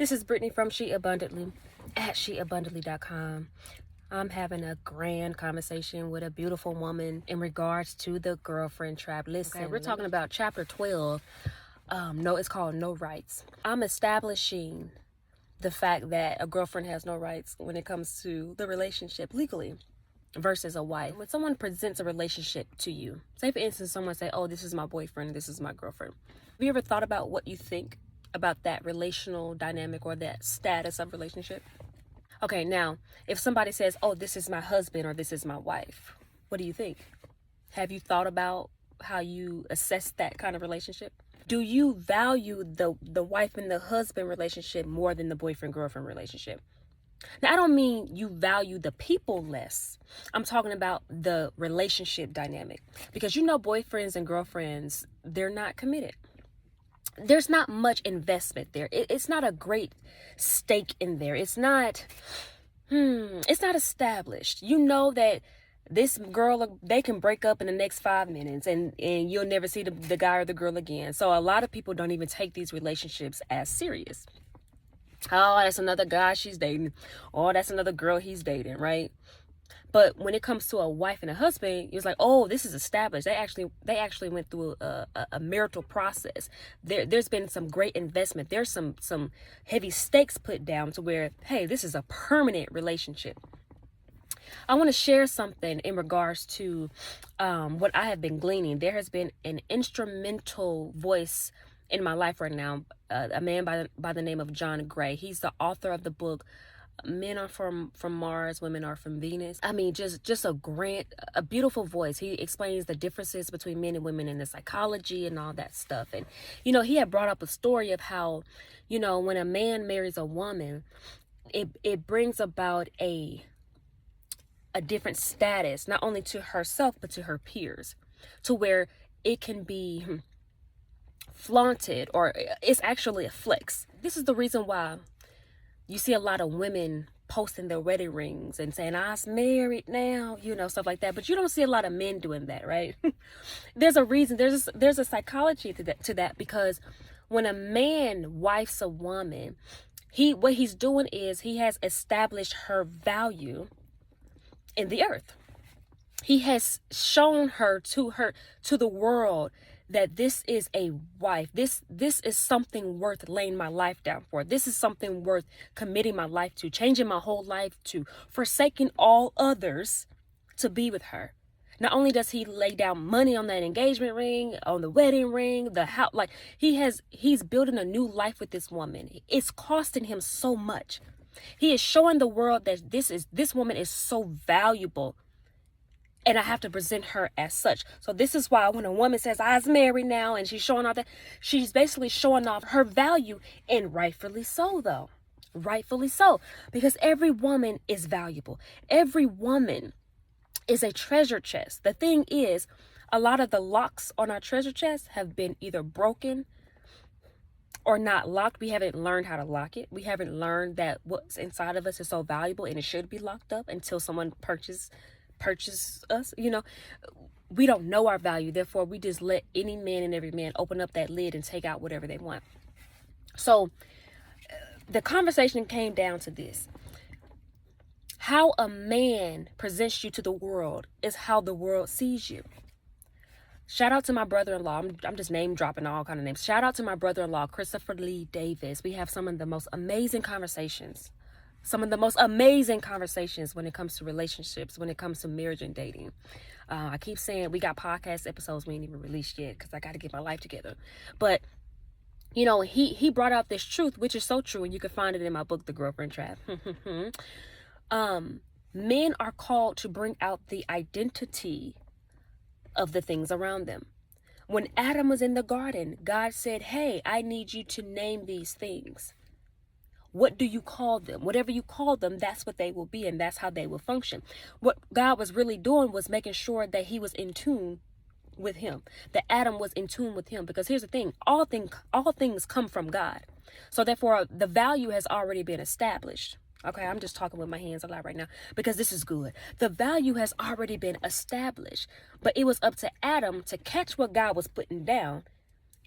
This is Brittany from She Abundantly at sheabundantly.com. I'm having a grand conversation with a beautiful woman in regards to the girlfriend trap. Listen, okay, we're talking about chapter 12. It's called No Rights. I'm establishing the fact that a girlfriend has no rights when it comes to the relationship legally versus a wife. When someone presents a relationship to you, say for instance, someone say, oh, this is my boyfriend, this is my girlfriend. Have you ever thought about what you think about that relational dynamic or that status of relationship? Okay, now, if somebody says, oh, this is my husband or this is my wife, what do you think? Have you thought about how you assess that kind of relationship? Do you value the wife and the husband relationship more than the boyfriend-girlfriend relationship? Now, I don't mean you value the people less. I'm talking about the relationship dynamic. Because boyfriends and girlfriends, they're not committed. There's not much investment there. It's not a great stake in there. It's not established. You know that this girl, they can break up in the next 5 minutes and you'll never see the guy or the girl again. So a lot of people don't even take these relationships as serious. Oh, that's another guy she's dating. Oh, that's another girl he's dating, right? But when it comes to a wife and a husband, it's like, oh, this is established. They actually went through a marital process. There's been some great investment. There's some heavy stakes put down to where, hey, this is a permanent relationship. I want to share something in regards to what I have been gleaning. There has been an instrumental voice in my life right now, a man by the name of John Gray. He's the author of the book Men Are from Mars, Women Are from Venus. I mean, just a beautiful voice. He explains the differences between men and women in the psychology and all that stuff. And he had brought up a story of how when a man marries a woman, it brings about a different status, not only to herself but to her peers, to where it can be flaunted, or it's actually a flex. This is the reason why you see a lot of women posting their wedding rings and saying, I'm married now, stuff like that. But you don't see a lot of men doing that, right? There's a reason. There's a psychology to that, because when a man wifes a woman, what he's doing is he has established her value in the earth. He has shown her to the world that this is a wife. This is something worth laying my life down for. This is something worth committing my life to, changing my whole life to, forsaking all others to be with her. Not only does he lay down money on that engagement ring, on the wedding ring, the house, like he's building a new life with this woman. It's costing him so much. He is showing the world that this woman is so valuable, and I have to present her as such. So this is why when a woman says, I was married now, and she's showing off that, she's basically showing off her value, and rightfully so, though. Rightfully so, because every woman is valuable. Every woman is a treasure chest. The thing is, a lot of the locks on our treasure chest have been either broken or not locked. We haven't learned how to lock it. We haven't learned that what's inside of us is so valuable and it should be locked up until someone purchase us. We don't know our value. Therefore, we just let any man and every man open up that lid and take out whatever they want. So the conversation came down to this. How a man presents you to the world is how the world sees you. Shout out to my brother-in-law. I'm just name dropping all kind of names. Shout out to my brother-in-law, Christopher Lee Davis. We have some of the most amazing conversations. Some of the most amazing conversations when it comes to relationships, when it comes to marriage and dating. I keep saying we got podcast episodes we ain't even released yet because I got to get my life together. But, he brought out this truth, which is so true. And you can find it in my book, The Girlfriend Trap. Men are called to bring out the identity of the things around them. When Adam was in the garden, God said, hey, I need you to name these things. What do you call them? Whatever you call them, that's what they will be, and that's how they will function. What God was really doing was making sure that he was in tune with him, that Adam was in tune with him. Because here's the thing, all things come from God. So therefore, the value has already been established. Okay, I'm just talking with my hands a lot right now because this is good. The value has already been established, but it was up to Adam to catch what God was putting down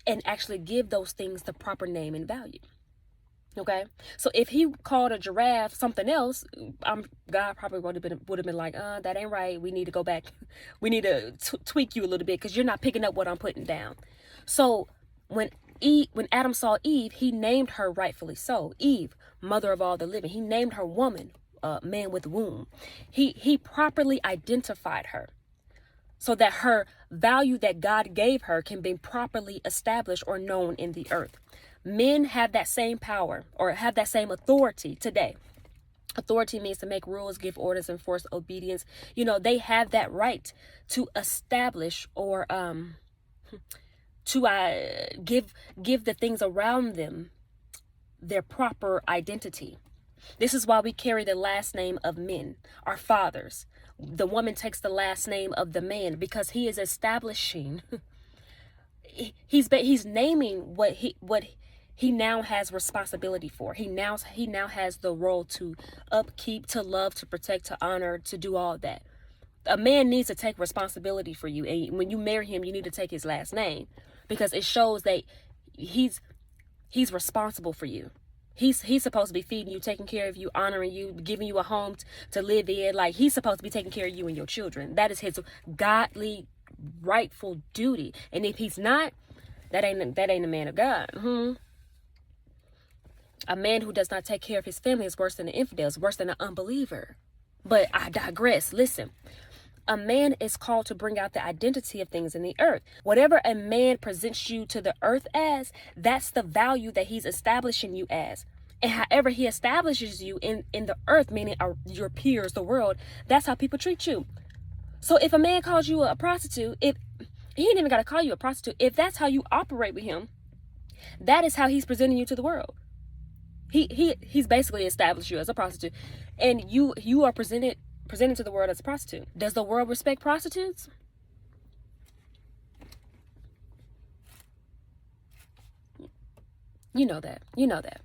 and actually give those things the proper name and value. Okay, so if he called a giraffe something else, God probably would have been like, that ain't right. We need to go back. We need to tweak you a little bit because you're not picking up what I'm putting down. So when Adam saw Eve, he named her rightfully so, Eve, mother of all the living. He named her woman, man with womb. He properly identified her so that her value that God gave her can be properly established or known in the earth. Men have that same power or have that same authority today. Authority means to make rules, give orders, enforce obedience. You know, they have that right to establish or to give the things around them their proper identity. This is why we carry the last name of men, our fathers. The woman takes the last name of the man because he is establishing. He's naming what he now has responsibility for. He now has the role to upkeep, to love, to protect, to honor, to do all that. A man needs to take responsibility for you, and when you marry him, you need to take his last name because it shows that he's responsible for you. He's supposed to be feeding you, taking care of you, honoring you, giving you a home to live in. Like, he's supposed to be taking care of you and your children. That is his godly, rightful duty. And if he's not, that ain't a man of God. A man who does not take care of his family is worse than an infidel, is worse than an unbeliever. But I digress. Listen, a man is called to bring out the identity of things in the earth. Whatever a man presents you to the earth as, that's the value that he's establishing you as. And however he establishes you in the earth, meaning your peers, the world, that's how people treat you. So if a man calls you a prostitute, if he ain't even got to call you a prostitute, if that's how you operate with him, that is how he's presenting you to the world. He's basically established you as a prostitute, and you are presented to the world as a prostitute. Does the world respect prostitutes? You know that.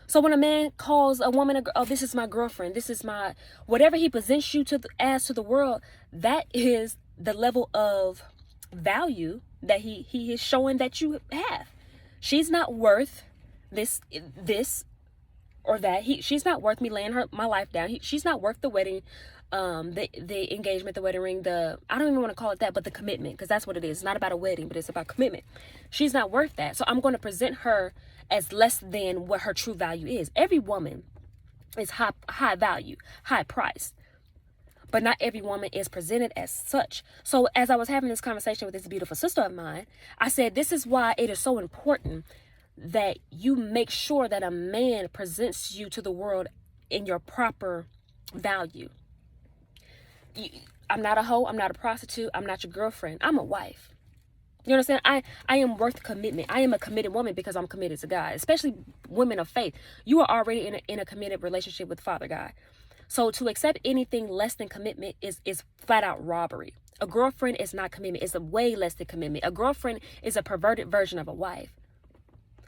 So when a man calls a woman, oh, this is my girlfriend, this is my, whatever he presents you to the world, that is the level of value that he is showing that you have. She's not worth this or that. She's not worth me laying my life down. She's not worth the wedding, the engagement, the wedding ring, I don't even want to call it that, but the commitment, because that's what it is. It's not about a wedding, but it's about commitment. She's not worth that. So I'm going to present her as less than what her true value is. Every woman is high value, high price, but not every woman is presented as such. So as I was having this conversation with this beautiful sister of mine, I said, this is why it is so important that you make sure that a man presents you to the world in your proper value. I'm not a hoe. I'm not a prostitute. I'm not your girlfriend. I'm a wife. You understand? I am worth commitment. I am a committed woman because I'm committed to God, especially women of faith. You are already in a committed relationship with Father God. So to accept anything less than commitment is flat out robbery. A girlfriend is not commitment. It's a way less than commitment. A girlfriend is a perverted version of a wife.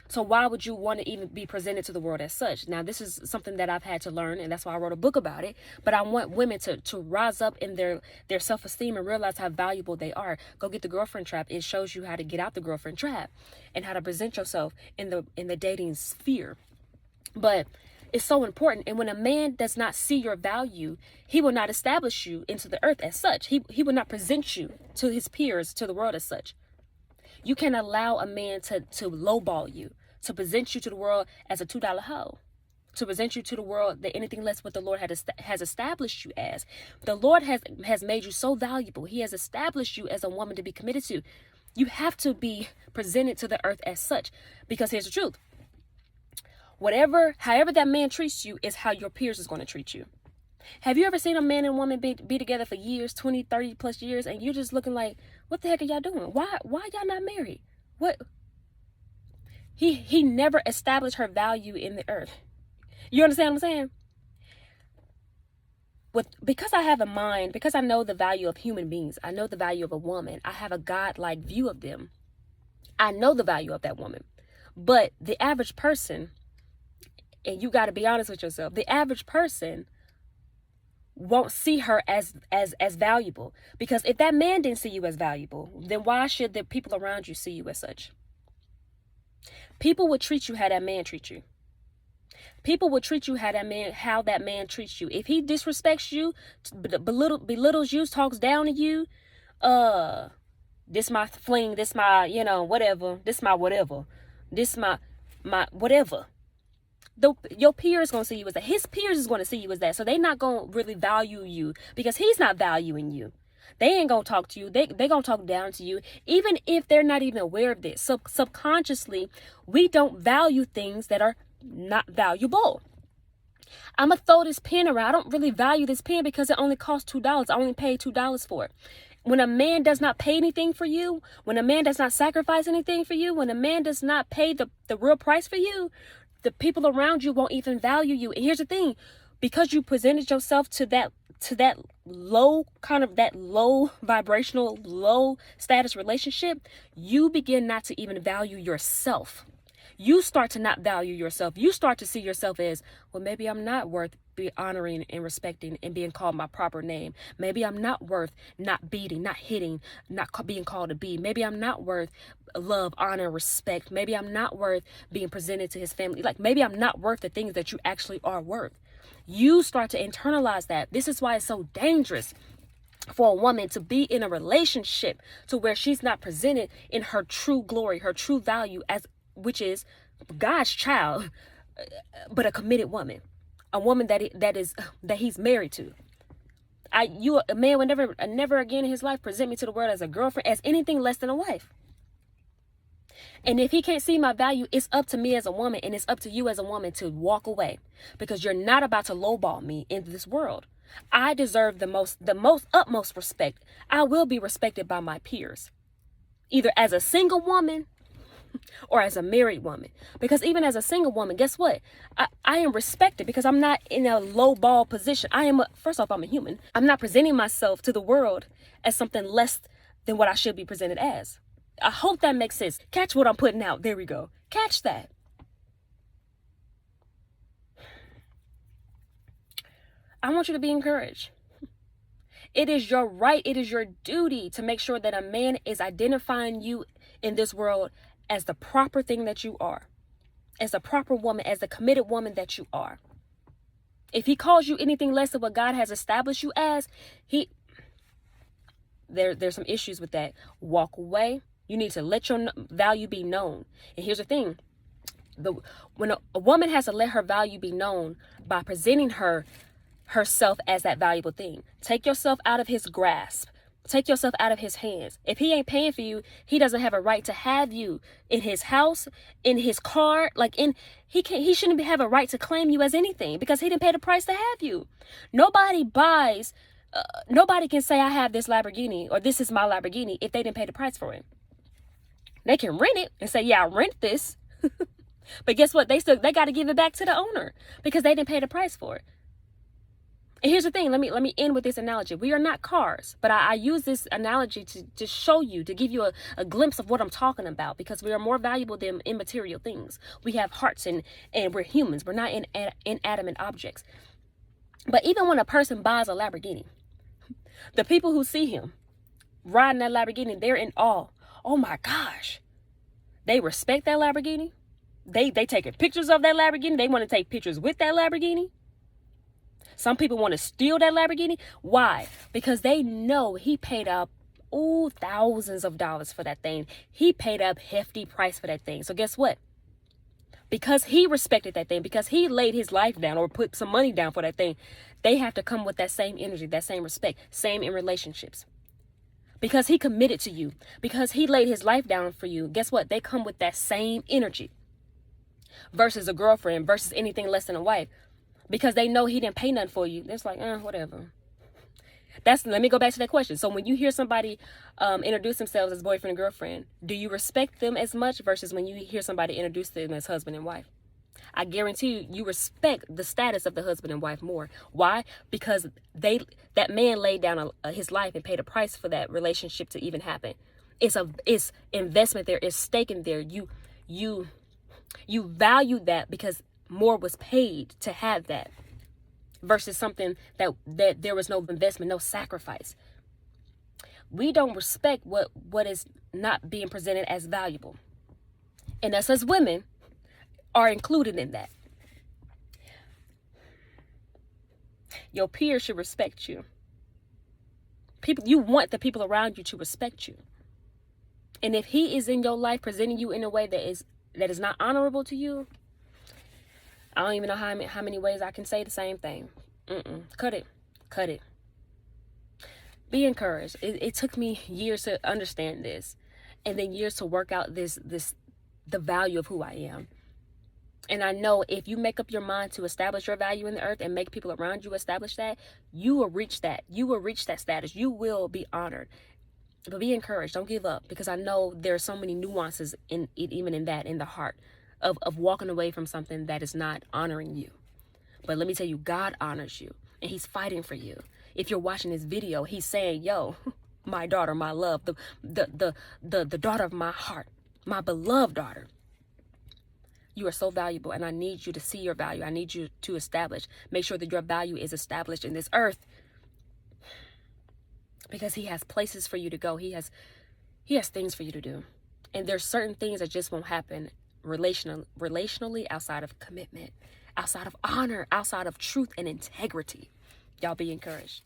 So why would you want to even be presented to the world as such? Now, this is something that I've had to learn, and that's why I wrote a book about it. But I want women to rise up in their self-esteem and realize how valuable they are. Go get the girlfriend trap. It shows you how to get out the girlfriend trap and how to present yourself in the dating sphere. But it's so important. And when a man does not see your value, he will not establish you into the earth as such. He will not present you to his peers, to the world as such. You can allow a man to lowball you, to present you to the world as a $2 hoe, to present you to the world that anything less what the Lord has established you as. The Lord has made you so valuable. He has established you as a woman to be committed to. You have to be presented to the earth as such, because here's the truth. However that man treats you is how your peers is going to treat you. Have you ever seen a man and woman be together for years, 20, 30 plus years, and you're just looking like, what the heck are y'all doing? Why y'all not married? What? He never established her value in the earth. You understand what I'm saying? Because I have a mind, because I know the value of human beings, I know the value of a woman, I have a God-like view of them. I know the value of that woman. But the average person, and you got to be honest with yourself, the average person won't see her as valuable. Because if that man didn't see you as valuable, then why should the people around you see you as such? People would treat you how that man treats you. People will treat you how that man treats you. If he disrespects you, belittles you, talks down to you, this my fling, this my, whatever, this my whatever, this my whatever. Your peers gonna see you as that. His peers is gonna see you as that. So they not gonna really value you because he's not valuing you. They ain't gonna talk to you. They gonna talk down to you, even if they're not even aware of this. So subconsciously, we don't value things that are not valuable. I'm gonna throw this pen around. I don't really value this pen because it only costs $2. I only paid $2 for it. When a man does not pay anything for you, when a man does not sacrifice anything for you, when a man does not pay the real price for you, the people around you won't even value you. And here's the thing, because you presented yourself to that low vibrational, low status relationship, you begin not to even value yourself. You start to not value yourself. You start to see yourself as, well, maybe I'm not worth be honoring and respecting and being called my proper name. Maybe I'm not worth not beating, not hitting, not being called a B. Maybe I'm not worth love, honor, respect. Maybe I'm not worth being presented to his family. Like, maybe I'm not worth the things that you actually are worth. You start to internalize that. This is why it's so dangerous for a woman to be in a relationship to where she's not presented in her true glory, her true value, which is God's child, but a committed woman, a woman that he's married to. A man would never again in his life present me to the world as a girlfriend, as anything less than a wife. And if he can't see my value, it's up to me as a woman, and it's up to you as a woman to walk away, because you're not about to lowball me in this world. I deserve the utmost respect. I will be respected by my peers, either as a single woman or as a married woman. Because even as a single woman, guess what? I am respected because I'm not in a low ball position. First off, I'm a human. I'm not presenting myself to the world as something less than what I should be presented as. I hope that makes sense. Catch what I'm putting out. There we go. Catch that. I want you to be encouraged. It is your right, it is your duty to make sure that a man is identifying you in this world as the proper thing that you are, as a proper woman, as the committed woman that you are. If he calls you anything less than what God has established you as, there's some issues with that. Walk away. You need to let your value be known. And here's the thing. When a woman has to let her value be known by presenting herself as that valuable thing. Take yourself out of his grasp. Take yourself out of his hands. If he ain't paying for you, he doesn't have a right to have you in his house, in his car. He shouldn't have a right to claim you as anything because he didn't pay the price to have you. Nobody can say I have this Lamborghini or this is my Lamborghini if they didn't pay the price for it. They can rent it and say, yeah, I rent this. But guess what? They got to give it back to the owner because they didn't pay the price for it. And here's the thing. Let me end with this analogy. We are not cars, but I use this analogy to show you, to give you a glimpse of what I'm talking about, because we are more valuable than immaterial things. We have hearts and we're humans. We're not inanimate objects. But even when a person buys a Lamborghini, the people who see him riding that Lamborghini, they're in awe. Oh my gosh. They respect that Lamborghini. They taking pictures of that Lamborghini. They want to take pictures with that Lamborghini. Some people want to steal that Lamborghini. Why? Because they know he paid up thousands of dollars for that thing. He paid up hefty price for that thing. So guess what? Because he respected that thing, because he laid his life down or put some money down for that thing, they have to come with that same energy, that same respect, same in relationships. Because he committed to you, because he laid his life down for you, guess what? They come with that same energy versus a girlfriend, versus anything less than a wife. Because they know he didn't pay nothing for you. It's like, whatever. Let me go back to that question. So when you hear somebody introduce themselves as boyfriend and girlfriend, do you respect them as much versus when you hear somebody introduce them as husband and wife? I guarantee you respect the status of the husband and wife more. Why? Because that man laid down his life and paid a price for that relationship to even happen. It's investment there. It's stake in there. You value that because more was paid to have that versus something that there was no investment, no sacrifice. We don't respect what is not being presented as valuable. And us as women are included in that. Your peers should respect you. People, you want the people around you to respect you. And if he is in your life presenting you in a way that is not honorable to you, I don't even know how many ways I can say the same thing. Cut it. Cut it. Be encouraged. It took me years to understand this, and then years to work out the value of who I am. And I know if you make up your mind to establish your value in the earth and make people around you establish that, you will reach that. You will reach that status. You will be honored. But be encouraged. Don't give up, because I know there are so many nuances in it, even in the heart of walking away from something that is not honoring you. But let me tell you, God honors you, and he's fighting for you. If you're watching this video, he's saying, yo, my daughter, my love, the daughter of my heart, my beloved daughter. You are so valuable, and I need you to see your value. I need you to make sure that your value is established in this earth, because he has places for you to go. He has things for you to do. And there's certain things that just won't happen relationally outside of commitment, outside of honor, outside of truth and integrity. Y'all be encouraged.